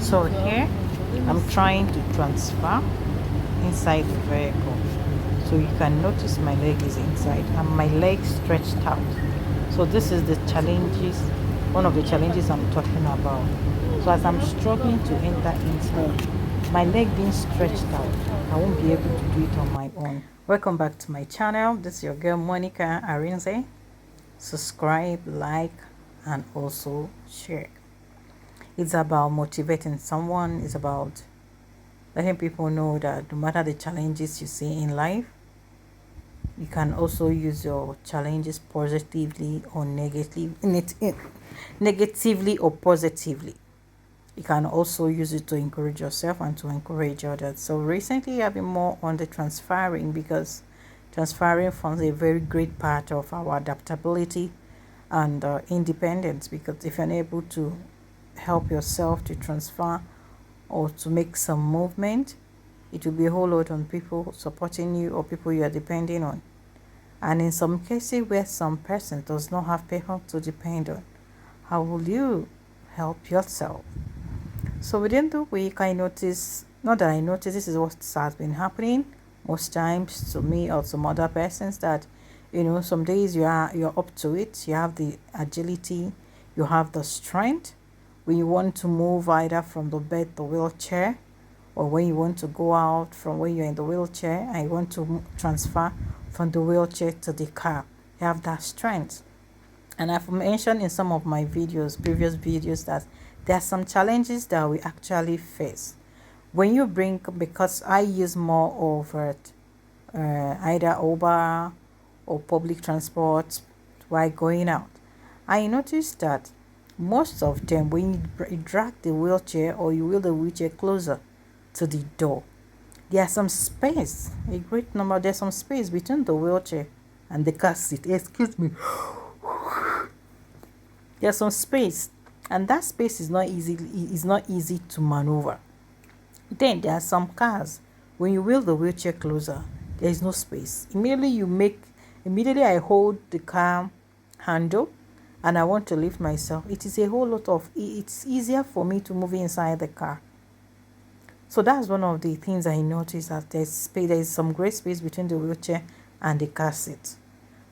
So here I'm trying to transfer inside the vehicle. So you can notice my leg is inside and my leg stretched out. So this is the challenges, one of the challenges I'm talking about. So as I'm struggling to enter inside, my leg being stretched out, I won't be able to do it on my own. Welcome back to my channel. This is your girl Monica Arinze. Subscribe, like, and also share. It's about motivating someone. It's about letting people know that no matter the challenges you see in life, you can also use your challenges positively or negatively or positively. You can also use it to encourage yourself and to encourage others. So recently I've been more on the transferring, because transferring forms a very great part of our adaptability and independence, because if you're unable to help yourself to transfer or to make some movement, it will be a whole lot on people supporting you or people you are depending on. And in some cases where some person does not have people to depend on, how will you help yourself? So within the week, I noticed, not that I noticed, this is what has been happening most times to me or some other persons, that some days you're up to it, you have the agility, you have the strength. When you want to move either from the bed, the wheelchair, or when you want to go out from when you're in the wheelchair and you want to transfer from the wheelchair to the car, you have that strength. And I've mentioned in some of my videos, previous videos, that there are some challenges that we actually face when you bring, because I use more of either Uber or public transport while going out. I noticed that most of them, when you drag the wheelchair or you wheel the wheelchair closer to the door, there's some space, a great number, there's some space between the wheelchair and the car seat. Excuse me. There's some space, and that space is not easy to maneuver. Then there are some cars, when you wheel the wheelchair closer, there is no space. Immediately I hold the car handle and I want to lift myself. It's easier for me to move inside the car. So that's one of the things I noticed, that there is some great space between the wheelchair and the car seat.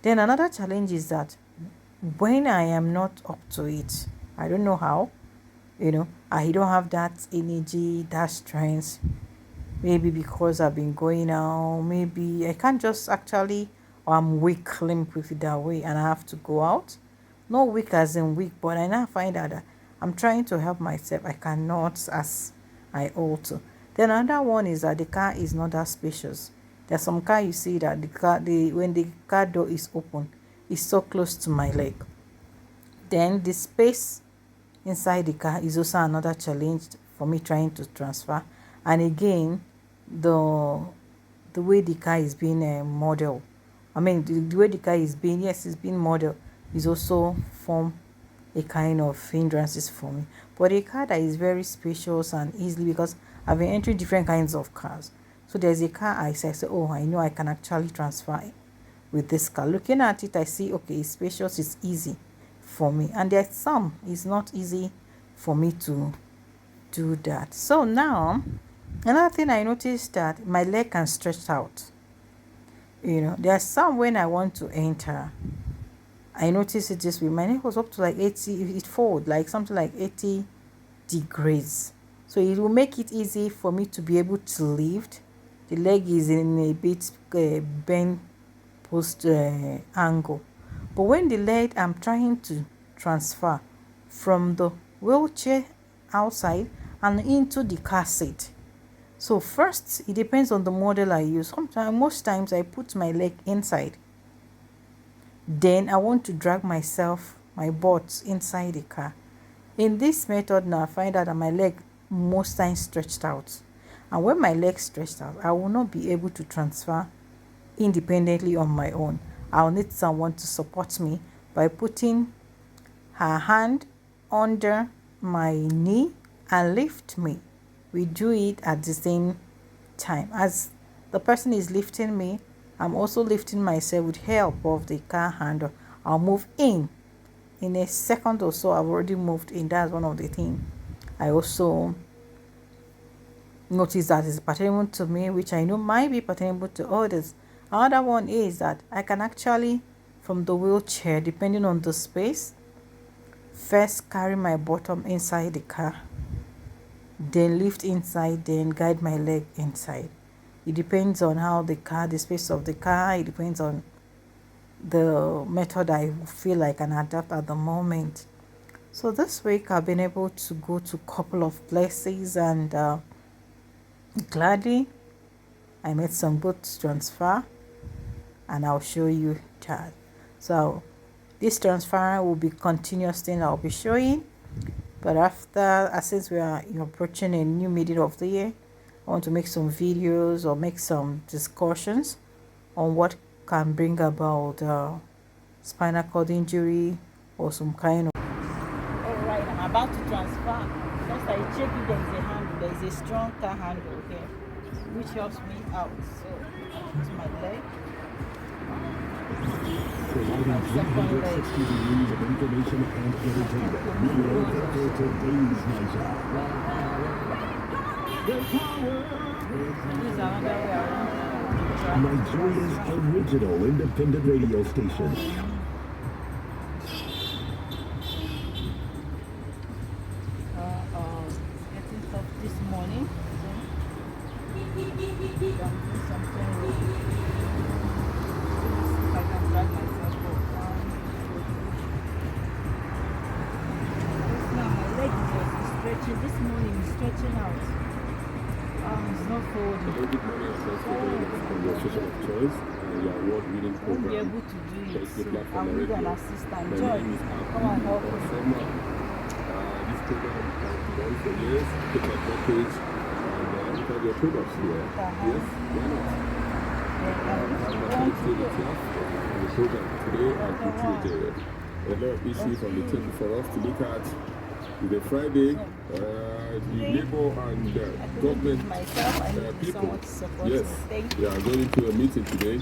Then another challenge is that when I am not up to it, I don't know how, I don't have that energy, that strength. Maybe because I've been going out, maybe I can't just actually, or I'm weak, let me put it that way, and I have to go out. Not weak as in weak, but I now find out that I'm trying to help myself. I cannot as I ought to. Then another one is that the car is not that spacious. There's some car you see that when the car door is open, it's so close to my leg. Then the space inside the car is also another challenge for me trying to transfer. And again, the way the car is being modeled, the way the car is being, yes, it's being modeled, is also form a kind of hindrances for me. But a car that is very spacious and easily, because I've been entering different kinds of cars. So there's a car I say, oh, I know I can actually transfer with this car. Looking at it, I see, okay, it's spacious, it's easy for me. And there's some, it's not easy for me to do that. So now, another thing I noticed, that my leg can stretch out. There's some when I want to enter, I noticed it this way. My neck was up to like 80, it fold like something like 80 degrees. So it will make it easy for me to be able to lift. The leg is in a bit bent post angle. But when the leg, I'm trying to transfer from the wheelchair outside and into the car seat. So first, it depends on the model I use. Most times I put my leg inside. Then I want to drag my butt inside the car. In this method now, I find out that my leg most times stretched out. And when my leg stretched out, I will not be able to transfer independently on my own. I'll need someone to support me by putting her hand under my knee and lift me. We do it at the same time. As the person is lifting me, I'm also lifting myself with help of the car handle. I'll move in a second or so. I've already moved in. That's one of the things I also notice that is pertaining to me, which I know might be pertaining to others. Another one is that I can actually, from the wheelchair, depending on the space, first carry my bottom inside the car, then lift inside, then guide my leg inside. It depends on how the space of the car, it depends on the method I feel I can adapt at the moment. So this week I've been able to go to a couple of places, and gladly I made some good transfer, and I'll show you that. So this transfer will be continuous thing I'll be showing, but after, since we are approaching a new middle of the year, I want to make some videos or make some discussions on what can bring about spinal cord injury or some kind of. All right, I'm about to transfer. Just I check if there is a handle. There is a strong car handle here, which helps me out. So it's my leg. My second leg. Degrees of information and entertainment. We are the today's night. Nigeria's original independent radio station. Getting tough this morning. Something if I can drag myself up. Now my leg is stretching. This morning is stretching out. It's not folding. Hello, good morning and thanks for joining us from your station of choice, your award-winning I won't be program. able to do it. Let's Go So Platform I'll need an Radio. assistant. My Joy, name is come and help me. Osama. This program has been on for years, take advantage, and look at your products here. Yes, why not? I'm Matthew Tiaf on the program today, and include a lot of issues on the table for us to look at. Today, Friday, the labor and government Myself, I need people. someone to support Yes, me. Thank you. we are going to a meeting today.